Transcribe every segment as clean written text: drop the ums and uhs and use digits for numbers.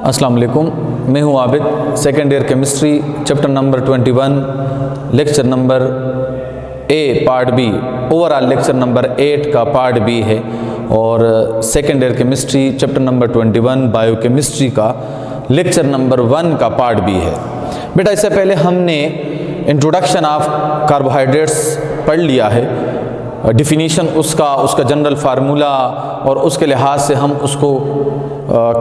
अस्सलाम वालेकुम, मैं हूं Abid. Second year chemistry chapter number 21 lecture number A part B, overall lecture number 8 का पार्ट बी है और second year chemistry chapter number 21 biochemistry का लेक्चर नंबर 1 का पार्ट बी है। बेटा इससे पहले हमने इंट्रोडक्शन ऑफ कार्बोहाइड्रेट्स पढ़ लिया है, डिफिनीशन उसका जनरल फार्मूला और उसके लिहाज से हम उसको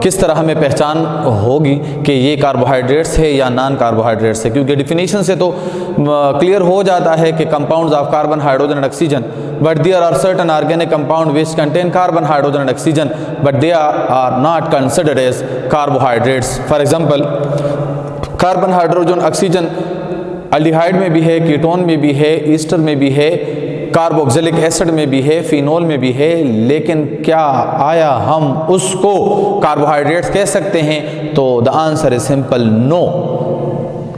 किस तरह हमें पहचान होगी कि ये कार्बोहाइड्रेट्स है या नॉन कार्बोहाइड्रेट्स है, क्योंकि डिफिनीशन से तो क्लियर हो जाता है कि compounds of carbon, hydrogen and oxygen, but there are certain organic compound which contain carbon, hydrogen and oxygen, but they are not considered as carbohydrates. For example, carbon, hydrogen, oxygen aldehyde में भी है, ketone में भी है, Easter में भी है, carboxylic acid में भी है, फिनोल में भी है, लेकिन क्या आया हम उसको कार्बोहाइड्रेट्स कह सकते हैं? तो the answer is simple no.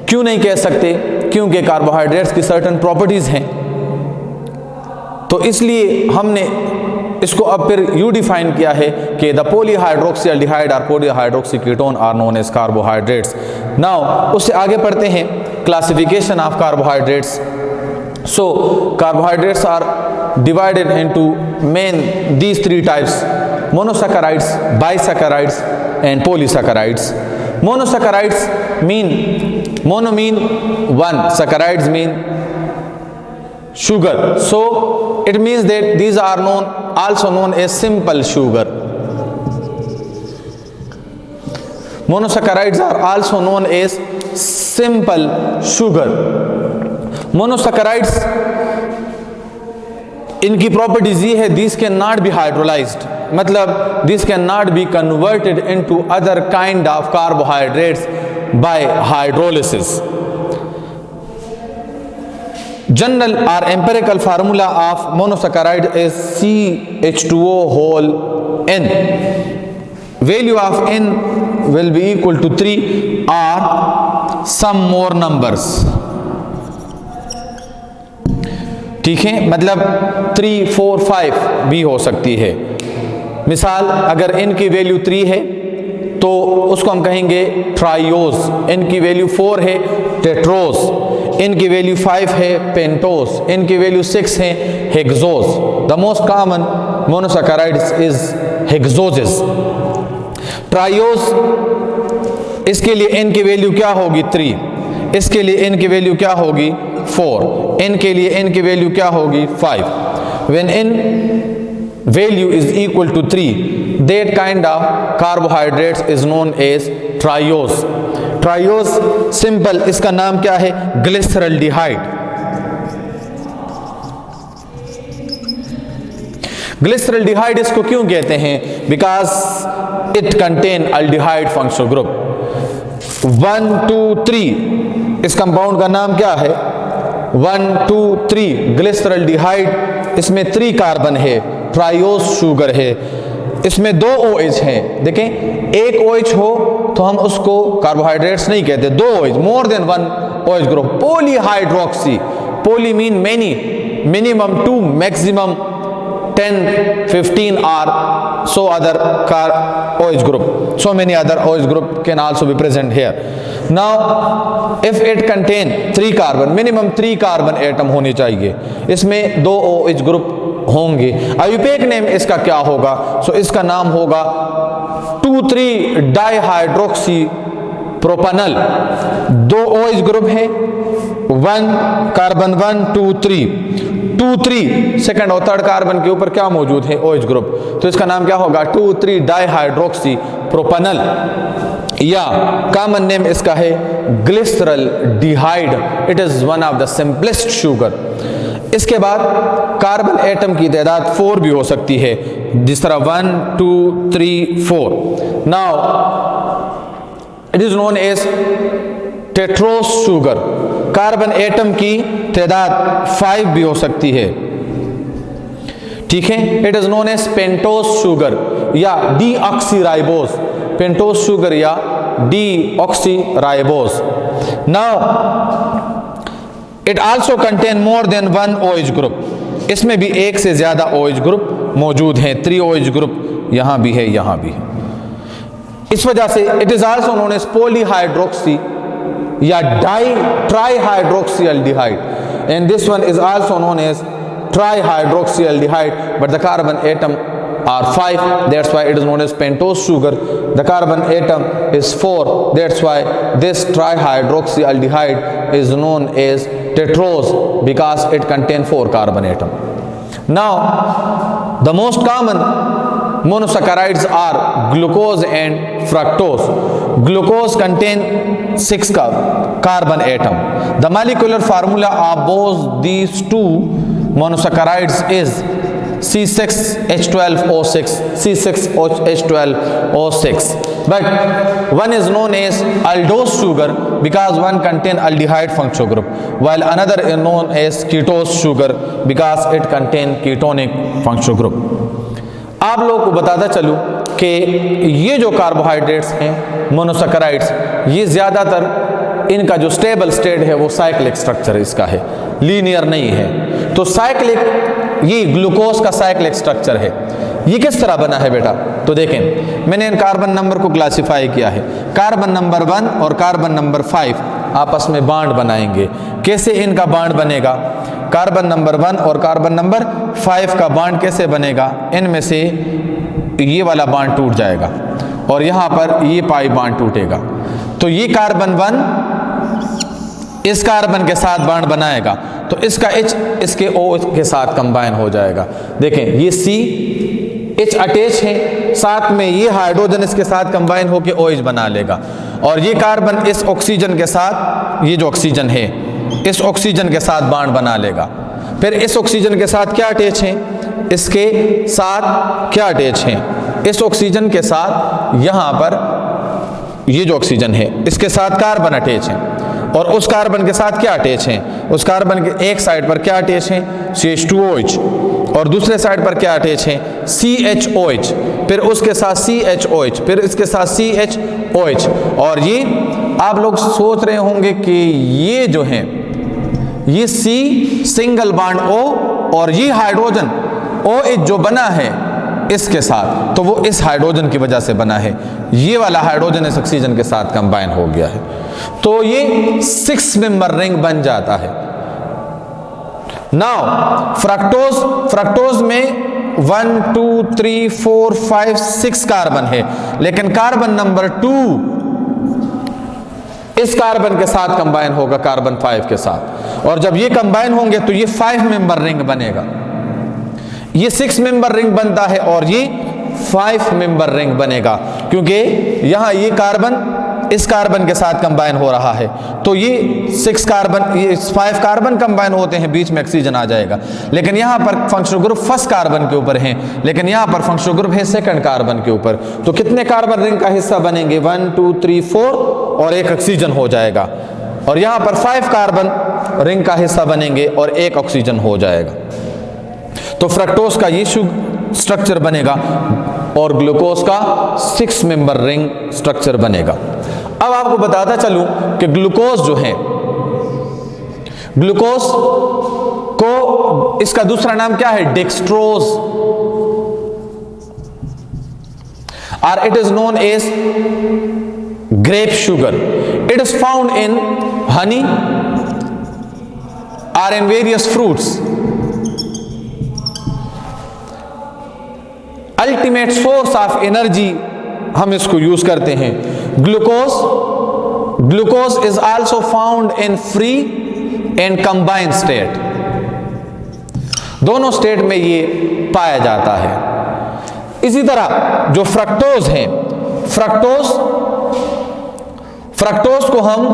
क्यों नहीं कह सकते? क्योंकि कार्बोहाइड्रेट्स की सर्टेन प्रॉपर्टीज हैं। तो इसलिए हमने इसको अब फिर यू डिफाइन किया है कि द पॉलीहाइड्रोक्सी एल्डिहाइड और polyhydroxy ketone are known as carbohydrates. Now उससे आगे पढ़ते हैं classification of carbohydrates. So carbohydrates are divided into these three types: monosaccharides, bisaccharides and polysaccharides. Monosaccharides mean one, saccharides mean sugar, so it means that these are also known as simple sugar. Monosaccharides are also known as simple sugar. Monosaccharides इनकी properties ये है, this can not be hydrolysed, मतलब this can not be converted into other kind of carbohydrates by hydrolysis. General और empirical formula of monosaccharide is CH2O whole N. Value of N will be equal to 3 or some more numbers. ठीक है, मतलब 3, 4, 5 भी हो सकती है। मिसाल, अगर n की वैल्यू 3 है तो उसको हम कहेंगे ट्राइयोज, n की वैल्यू 4 है टेट्रोज, n की वैल्यू 5 है पेंटोज, n की वैल्यू 6 है hexose. The most common monosaccharides is hexoses. Triose, इसके लिए n की वैल्यू क्या होगी? 3, इसके लिए n की वैल्यू क्या होगी? 4, n के लिए n की वैल्यू क्या होगी? 5. When n value is equal to 3, that kind of carbohydrates is known as triose. Triose simple, इसका नाम क्या है? ग्लिसरल्डिहाइड। ग्लिसरल्डिहाइड इसको क्यों कहते हैं? Because it contain aldehyde functional group 1, 2, 3। इस कंपाउंड का नाम क्या है? 1, 2, 3 ग्लिसरल्डिहाइड। इसमें 3 कार्बन है, ट्राइयोस शुगर है, इसमें 2 OH हैं। देखें, एक OH हो तो हम उसको कार्बोहाइड्रेट्स नहीं कहते, 2 OH, more than 1 OH group. Polyhydroxy, poly mean many, minimum 2, maximum 10, 15 or so other OH group. So many other OH group can also be present here. Now, if it contain 3 carbon, minimum 3 carbon atom होनी चाहिए, इसमें 2 OH group होंगे। IUPAC name इसका क्या होगा? So इसका नाम होगा 2,3 डाइहाइड्रोक्सी प्रोपेनल। 2 OH ग्रुप है, 1 कार्बन 1, 2, 3 सेकंड और थर्ड कार्बन के ऊपर क्या मौजूद है? OH group. तो इसका नाम क्या होगा? 2,3 डाइहाइड्रोक्सी प्रोपेनल, या कॉमन नेम इसका है glyceraldehyde. It is one of the simplest sugar. इसके बाद कार्बन एटम की तादाद 4 भी हो सकती है, जिस तरह 1, 2, 3, 4। Now it is known as tetrose sugar. Carbon atom की तादाद 5 भी हो सकती है, ठीक है। It is known as pentose sugar या डीऑक्सीराइबोज, पेंटोस शुगर या deoxyribose. Now it also contain more than 1 OH group. इसमें भी एक से ज्यादा OH ग्रुप मौजूद हैं, 3 OH ग्रुप, यहां भी है, यहां भी है। इस वजह से it is also known as polyhydroxy या trihydroxyaldehyde, and this one is also known as trihydroxyaldehyde, but the carbon atom are 5, that's why it is known as pentose sugar. The carbon atom is 4, that's why this trihydroxyaldehyde is known as tetrose, because it contains 4 carbon atom. Now the most common monosaccharides are glucose and fructose. Glucose contains 6 carbon atom. The molecular formula of both these two monosaccharides is C6H12O6, C6H12O6, but one is known as aldose sugar because one contains aldehyde functional group, while another is known as ketose sugar because it contains ketonic functional group. आप लोगों को बताता चलूं कि ये जो carbohydrates हैं monosaccharides, ये ज़्यादातर इनका जो स्टेबल स्टेट है वो साइक्लिक स्ट्रक्चर इसका है, लीनियर नहीं है। तो साइक्लिक, ये ग्लूकोज का साइक्लिक स्ट्रक्चर है। ये किस तरह बना है बेटा? तो देखें, मैंने इन कार्बन नंबर को क्लासिफाई किया है। कार्बन नंबर 1 और कार्बन नंबर 5 आपस में बॉन्ड बनाएंगे। कैसे इनका बॉन्ड बनेगा? कार्बन नंबर 1 और कार्बन नंबर 5 का बॉन्ड कैसे बनेगा? इनमें से ये वाला बॉन्ड टूट जाएगा और यहाँ पर ये पाई बॉन्ड टूटेगा। तो ये कार्बन 1 इस कार्बन के साथ बॉन्ड बनाएगा, तो इसका H इसके O के साथ कंबाइन हो जाएगा। देखें, ये C H अटैच है, साथ में ये हाइड्रोजन इसके साथ कंबाइन होकर OH बना लेगा, और ये कार्बन इस ऑक्सीजन के साथ, ये जो ऑक्सीजन है इस ऑक्सीजन के साथ बॉन्ड बना लेगा। फिर इस ऑक्सीजन के साथ क्या अटैच है? इसके साथ क्या अटैच है? इस ऑक्सीजन के साथ यहाँ पर ये जो ऑक्सीजन है इसके साथ कार्बन अटैच है, और उस कार्बन के साथ क्या अटैच है? उस कार्बन के एक साइड पर क्या अटैच है? CH2OH, और दूसरे साइड पर क्या अटैच है? CHOH, फिर उसके साथ CHOH, फिर इसके साथ CHOH। और ये आप लोग सोच रहे होंगे कि ये जो है ये C सिंगल बॉन्ड O, और ये हाइड्रोजन OH जो बना है इसके साथ, तो वो इस हाइड्रोजन की वजह से बना है। ये वाला हाइड्रोजन इस ऑक्सीजन के साथ कंबाइन हो गया है, तो ये 6 मेंबर रिंग बन जाता है। नाउ फ्रक्टोज में 1 2 3 4 5 6 कार्बन है, लेकिन कार्बन नंबर 2 इस कार्बन के साथ कंबाइन होगा कार्बन 5 के साथ, और जब ये कंबाइन होंगे तो ये 5 मेंबर रिंग बनेगा। ये 6 मेंबर रिंग बनता है और ये 5 मेंबर रिंग बनेगा, क्योंकि यहां ये कार्बन इस कार्बन के साथ कंबाइन हो रहा है, तो ये 6 कार्बन, ये 5 कार्बन कंबाइन होते हैं, बीच में ऑक्सीजन आ जाएगा। लेकिन यहाँ पर फंक्शनल ग्रुप फर्स्ट कार्बन के ऊपर है, लेकिन यहाँ पर फंक्शनल ग्रुप है सेकंड कार्बन के ऊपर। तो कितने कार्बन रिंग का हिस्सा बनेंगे? 1 2 3 4 और एक ऑक्सीजन हो जाएगा, और यहाँ पर 5 कार्बन रिंग का हिस्सा बनेंगे और एक ऑक्सीजन हो जाएगा। तो फ्रक्टोज का ये स्ट्रक्चर बनेगा और ग्लूकोज का 6 मेंबर रिंग स्ट्रक्चर बनेगा। अब आपको बताता चलूं कि ग्लूकोज जो है, ग्लूकोज को इसका दूसरा नाम क्या है? डेक्सट्रोज, और it is known as grape sugar. It is found in honey और in various fruits. Ultimate source of energy हम इसको यूज करते हैं। Glucose is also found in free and combined state, दोनों स्टेट में ये पाया जाता है। इसी तरह जो फ्रक्टोज है, फ्रक्टोज को हम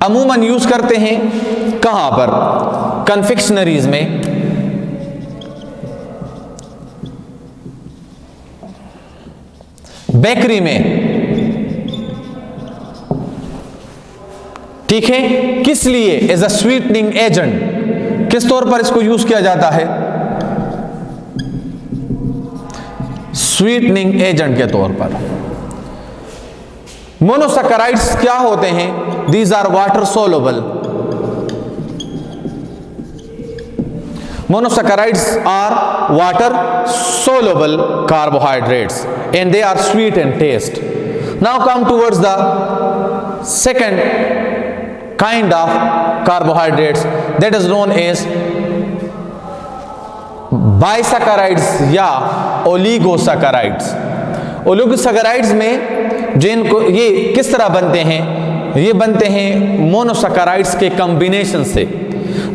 अमूमन यूज करते हैं कहां पर? कन्फेक्शनरीज में, बेकरी में, ठीक है। किस लिए? As a sweetening agent. किस तौर पर इसको यूज किया जाता है? स्वीटनिंग एजेंट के तौर पर। मोनोसैकराइड्स क्या होते हैं? These are water soluble. Monosaccharides are water soluble carbohydrates and they are sweet in taste. Now come towards the second kind of carbohydrates, that is known as बाइसैकराइड्स या ओलिगोसैकराइड्स। ओलिगोसैकराइड्स में जिनको ये किस तरह बनते हैं, ये बनते हैं मोनोसैकराइड्स के कॉम्बिनेशन से।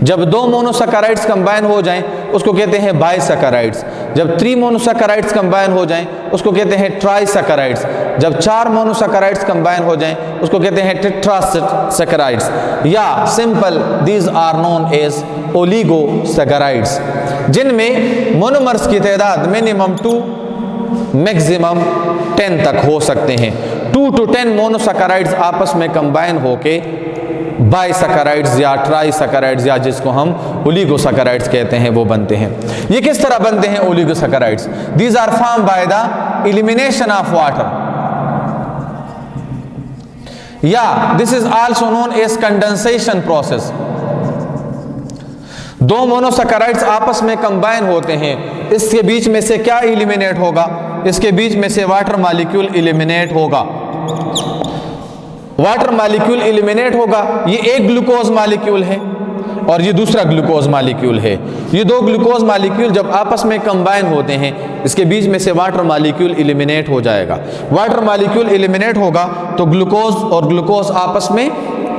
जब दो मोनोसैकराइड्स कंबाइन हो जाएं उसको कहते हैं बाइसैकराइड्स। जब 3 मोनोसैकराइड्स कंबाइन हो जाएं उसको कहते हैं ट्राइसैकराइड्स। जब 4 मोनोसैकराइड्स कंबाइन हो जाएं उसको कहते हैं टेट्रासैकराइड्स, या simple these are known as oligosaccharides, जिनमें मोनोमर्स की तादाद मिनिमम 2 मैक्सिमम 10 तक हो सकते हैं। 2 to 10 मोनोसैकराइड्स आपस में कंबाइन होके बाइसैकराइड्स या ट्राइसैकराइड्स या जिसको हम ओलिगोसैकराइड्स कहते हैं वो बनते हैं। ये किस तरह बनते हैं oligosaccharides? These are form by the elimination of water, या this is also known as condensation process. 2 monosaccharides आपस में कंबाइन होते हैं, इसके बीच में से क्या एलिमिनेट होगा? इसके बीच में से वाटर मॉलिक्यूल एलिमिनेट होगा। वाटर मॉलिक्यूल एलिमिनेट होगा। ये एक ग्लूकोज मॉलिक्यूल है और ये दूसरा ग्लूकोज मॉलिक्यूल है। ये 2 ग्लूकोज मॉलिक्यूल जब आपस में कंबाइन होते हैं इसके बीच में से वाटर मॉलिक्यूल एलिमिनेट हो जाएगा। वाटर मॉलिक्यूल एलिमिनेट होगा तो ग्लूकोज और ग्लूकोज आपस में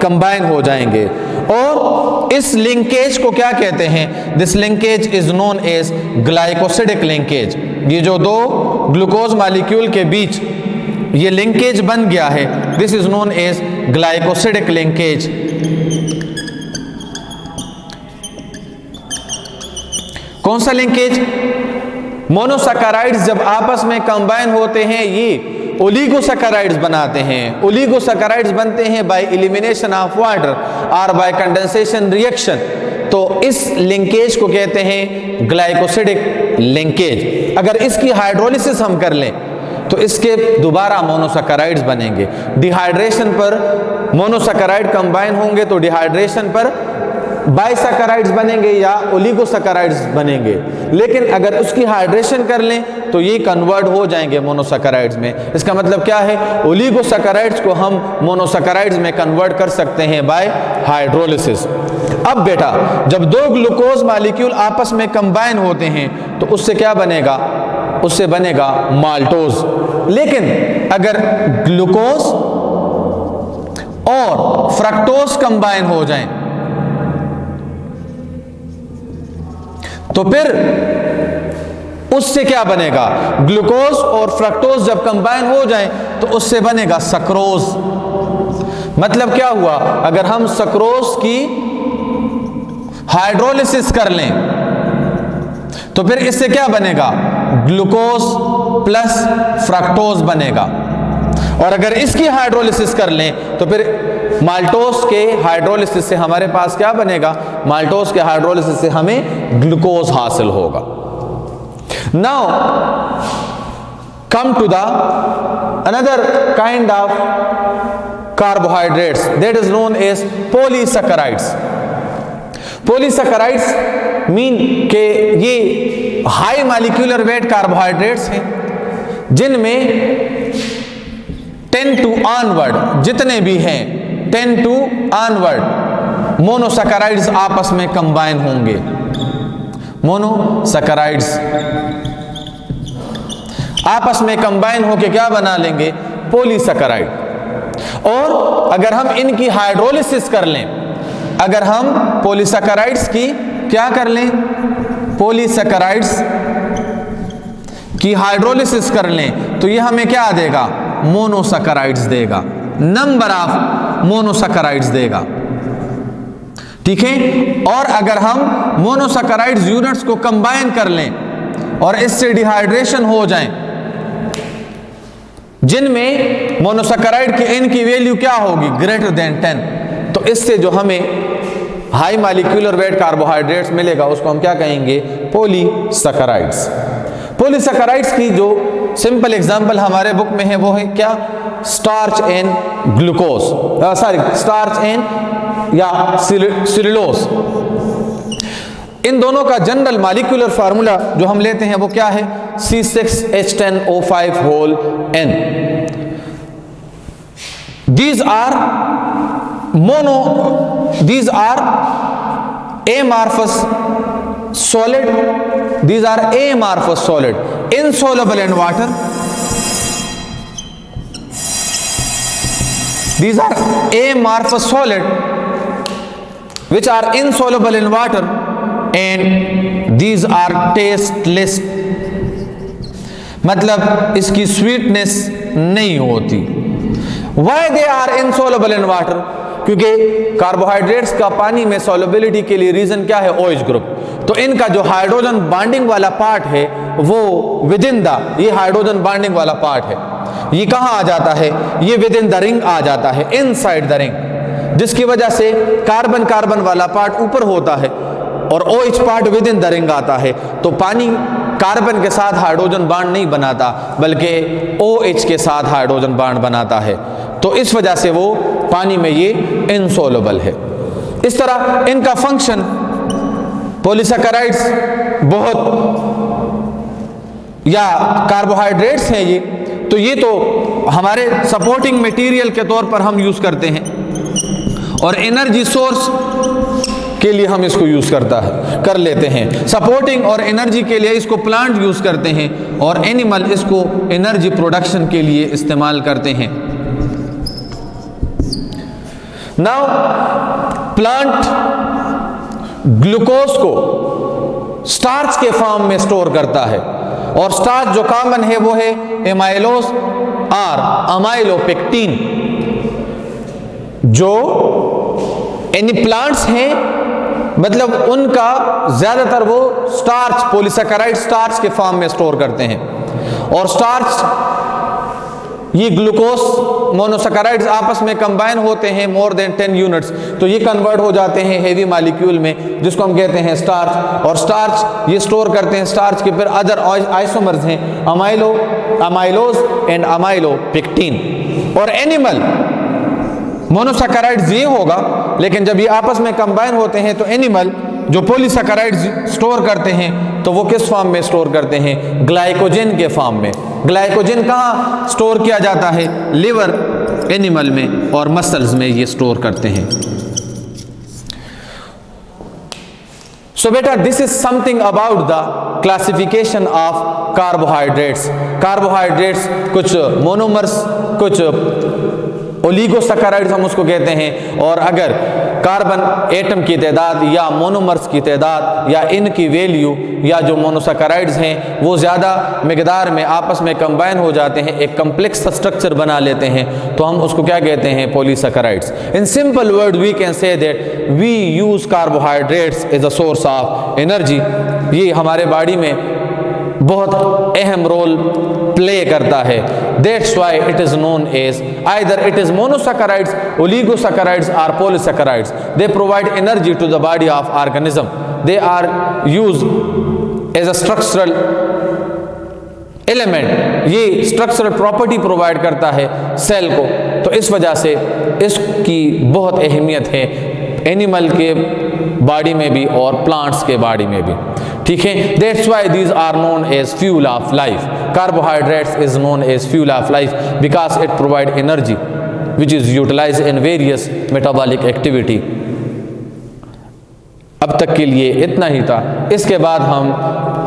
कंबाइन हो जाएंगे, और इस लिंकेज को क्या कहते हैं? This linkage is known as glycosidic linkage. ये जो 2 ग्लूकोज मॉलिक्यूल के बीच ये लिंकेज बन गया है, this is known as glycosidic linkage. कौन सा लिंकेज? मोनोसैकराइड्स जब आपस में कंबाइन होते हैं ये ओलिगोसैकराइड्स बनाते हैं। ओलिगोसैकराइड्स बनते हैं बाय एलिमिनेशन ऑफ वाटर और बाय कंडेंसेशन रिएक्शन। तो इस लिंकेज को कहते हैं ग्लाइकोसिडिक लिंकेज। अगर इसकी हाइड्रोलिसिस हम कर लें तो इसके दोबारा मोनोसैकराइड्स बनेंगे। डिहाइड्रेशन पर मोनोसैकराइड कंबाइन होंगे तो डिहाइड्रेशन पर बाइसैकराइड्स बनेंगे या ओलिगोसैकराइड्स बनेंगे। लेकिन अगर उसकी हाइड्रेशन कर लें तो ये कन्वर्ट हो जाएंगे मोनोसैकराइड्स में। इसका मतलब क्या है? ओलिगोसैकराइड्स को हम मोनोसैकराइड्स में कन्वर्ट कर सकते हैं बाय हाइड्रोलिसिस। अब बेटा, जब 2 ग्लूकोज मॉलिक्यूल आपस में कंबाइन होते हैं तो उससे क्या बनेगा? उससे बनेगा माल्टोज। लेकिन अगर ग्लूकोज और फ्रक्टोज कंबाइन हो जाएं तो फिर उससे क्या बनेगा? ग्लूकोज और फ्रक्टोज जब कंबाइन हो जाएं तो उससे बनेगा सक्रोज। मतलब क्या हुआ? अगर हम सक्रोज की हाइड्रोलिसिस कर लें तो फिर इससे क्या बनेगा? ग्लूकोज प्लस फ्रक्टोज बनेगा। और अगर इसकी हाइड्रोलिसिस कर लें तो फिर माल्टोज के हाइड्रोलिसिस से हमारे पास क्या बनेगा? माल्टोज के हाइड्रोलिसिस से हमें ग्लूकोज हासिल होगा। Now come to the another kind of carbohydrates, that is known as polysaccharides. Polysaccharides mean के ये हाई मॉलिक्यूलर वेट कार्बोहाइड्रेट्स हैं जिनमें 10 to ऑनवर्ड जितने भी हैं 10 to ऑनवर्ड मोनोसैकराइड्स आपस में कंबाइन होंगे। मोनोसैकराइड्स आपस में कंबाइन होके क्या बना लेंगे? पॉलीसैकराइड। और अगर हम इनकी हाइड्रोलिसिस कर लें, अगर हम पॉलीसैकराइड्स की क्या कर लें? पॉलीसैकराइड्स की हाइड्रोलिसिस कर लें तो ये हमें क्या देगा? मोनोसैकराइड्स देगा। नंबर ऑफ मोनोसैकराइड्स देगा। ठीक है। और अगर हम मोनोसैकराइड्स यूनिट्स को कंबाइन कर लें और इससे डिहाइड्रेशन हो जाए, जिनमें मोनोसैकराइड की n की वैल्यू क्या होगी? ग्रेटर देन 10, तो इससे जो हमें हाई मॉलिक्यूलर वेट कार्बोहाइड्रेट्स मिलेगा उसको हम क्या कहेंगे? पॉलीसैकराइड्स। पॉलीसैकराइड्स की जो सिंपल एग्जांपल हमारे बुक में है वो है क्या? Starch and glucose, starch and या सेलुलोज। इन दोनों का जनरल मॉलिक्यूलर फार्मूला जो हम लेते हैं वो क्या है, C6H10O5 whole N। These are amorphous solid. These are amorphous solid, insoluble in water. These are amorphous solid which are insoluble in water, and these are tasteless. मतलब इसकी स्वीटनेस नहीं होती। Why they are insoluble in water? क्योंकि carbohydrates का पानी में solubility के लिए रीजन क्या है, OH ग्रुप। तो इनका जो हाइड्रोजन बॉन्डिंग वाला पार्ट है वो विद इन द, ये हाइड्रोजन बॉन्डिंग वाला पार्ट है, ये कहाँ आ जाता है, ये विद इन द रिंग आ जाता है, इनसाइड द रिंग, जिसकी वजह से कार्बन कार्बन वाला पार्ट ऊपर होता है और OH part with in the ring आता है। तो पानी कार्बन के साथ हाइड्रोजन बॉन्ड नहीं बनाता बल्कि OH के साथ हाइड्रोजन बॉन्ड बनाता है, तो इस वजह से वो पानी में ये इनसोल्युबल है। इस तरह इनका फंक्शन, पॉलीसैकेराइड्स बहुत या कार्बोहाइड्रेट्स हैं ये, तो ये तो हमारे सपोर्टिंग मटेरियल के तौर पर हम यूज करते हैं और एनर्जी सोर्स के लिए हम इसको यूज कर लेते हैं। सपोर्टिंग और एनर्जी के लिए इसको प्लांट यूज करते हैं और एनिमल इसको एनर्जी प्रोडक्शन के लिए इस्तेमाल करते हैं। नाउ प्लांट ग्लूकोज को स्टार्च के फॉर्म में स्टोर करता है और स्टार्च जो कॉमन है वो है एमाइलोज और अमाइलोपेक्टिन। जो एनी प्लांट्स हैं मतलब उनका ज्यादातर वो स्टार्च, पॉलीसैकेराइड स्टार्च के फॉर्म में स्टोर करते हैं और स्टार्च, ये ग्लूकोज मोनोसैकेराइड्स आपस में कंबाइन होते हैं मोर देन 10 यूनिट्स, तो ये कन्वर्ट हो जाते हैं हेवी मॉलिक्यूल में जिसको हम कहते हैं स्टार्च। और स्टार्च ये स्टोर करते हैं स्टार्च के फिर अदर आइसोमर्स हैं अमाइलोज एंड अमाइलोपेक्टिन। और एनिमल मोनोसैकेराइड्स ये होगा, लेकिन जब ये आपस में कंबाइन होते हैं तो एनिमल जो पॉलीसैकेराइड्स स्टोर करते हैं तो वो किस फॉर्म में स्टोर करते हैं, ग्लाइकोजन के फॉर्म में। ग्लाइकोजन कहाँ स्टोर किया जाता है, लिवर एनिमल में और मसल्स में ये स्टोर करते हैं। सो बेटा this is something about the classification of carbohydrates. Carbohydrates कुछ मोनोमर्स, कुछ ओलिगोसैकेराइड्स हम उसको कहते हैं, और अगर कार्बन एटम की तादाद या मोनोमर्स की तादाद या इनकी वैल्यू या जो मोनोसैकेराइड्स हैं वो ज़्यादा मिकदार में आपस में कंबाइन हो जाते हैं, एक कम्प्लेक्स स्ट्रक्चर बना लेते हैं, तो हम उसको क्या कहते हैं, polysaccharides. In simple word we can say that we use carbohydrates as a source of energy. ये हमारे बॉडी में बहुत अहम रोल प्ले करता है। That's why it is known as either it is monosaccharides, oligosaccharides or polysaccharides. They provide energy to the body of organism. They are used as a structural element. ये structural property provide करता है cell को, तो इस वजह से इसकी बहुत अहमियत है एनिमल के बॉडी में भी और प्लांट्स के बॉडी में भी। ठीक है, that's why these are known as fuel of life. Carbohydrates is known as fuel of life because it provide energy which is utilized in various metabolic activity. अब तक के लिए इतना ही था, इसके बाद हम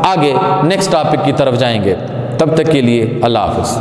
आगे नेक्स्ट टॉपिक की तरफ जाएंगे। तब तक के लिए अल्लाह हाफ़िज़।